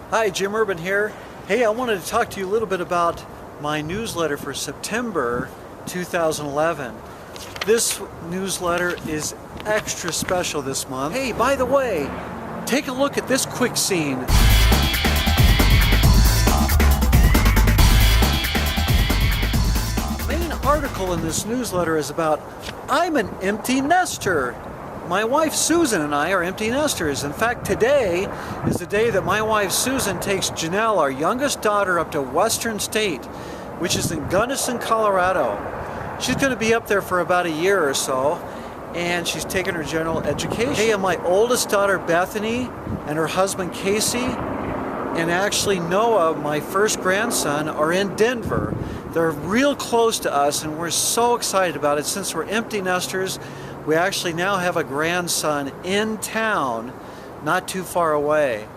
Hi, Jim Urban here. Hey, I wanted to talk to you a little bit about my newsletter for September 2011. This newsletter is extra special this month. Hey, by the way, take a look at this quick scene. The main article in this newsletter is about I'm an empty nester. My wife Susan and I are empty nesters. In fact, today is the day that my wife Susan takes Janelle, our youngest daughter, up to Western State, which is in Gunnison, Colorado. She's going to be up there for about a year or so, and she's taking her general education. Hey, and my oldest daughter Bethany and her husband Casey, and actually Noah, my first grandson, are in Denver. They're real close to us, and we're so excited about it. Since we're empty nesters, we actually now have a grandson in town, not too far away.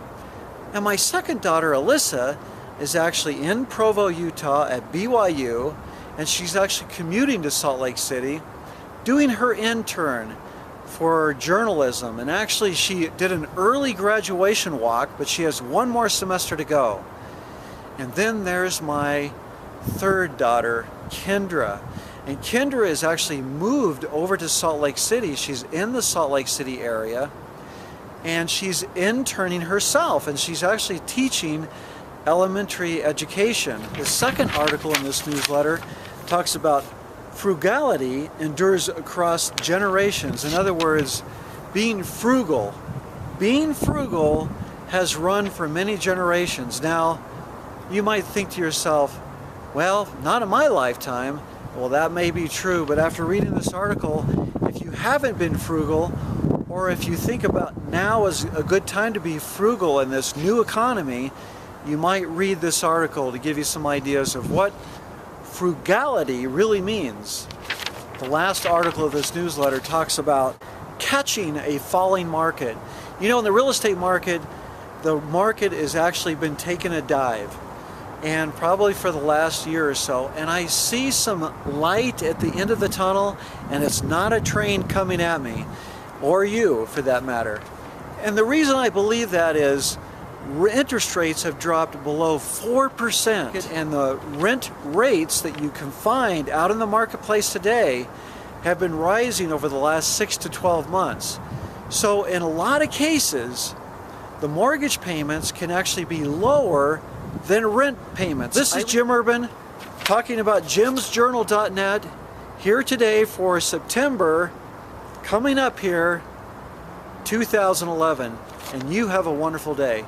And my second daughter, Alyssa, is actually in Provo, Utah at BYU, and she's actually commuting to Salt Lake City, doing her intern for journalism. And actually she did an early graduation walk, but she has one more semester to go. And then there's my third daughter, Kendra. And Kendra is actually moved over to Salt Lake City. She's in the Salt Lake City area, and she's interning herself, and she's actually teaching elementary education. The second article in this newsletter talks about frugality endures across generations. In other words, being frugal. Being frugal has run for many generations. Now, you might think to yourself, well, not in my lifetime. Well, that may be true, but after reading this article, if you haven't been frugal, or if you think about now is a good time to be frugal in this new economy, you might read this article to give you some ideas of what frugality really means. The last article of this newsletter talks about catching a falling market. You know, in the real estate market, the market has actually been taking a dive, and probably for the last year or so, and I see some light at the end of the tunnel, and it's not a train coming at me, or you for that matter. And the reason I believe that is interest rates have dropped below 4%, and the rent rates that you can find out in the marketplace today have been rising over the last 6 to 12 months. So in a lot of cases, the mortgage payments can actually be lower than rent payments. This is Jim Urban talking about jimsjournal.net here today for September, coming up here, 2011, and you have a wonderful day.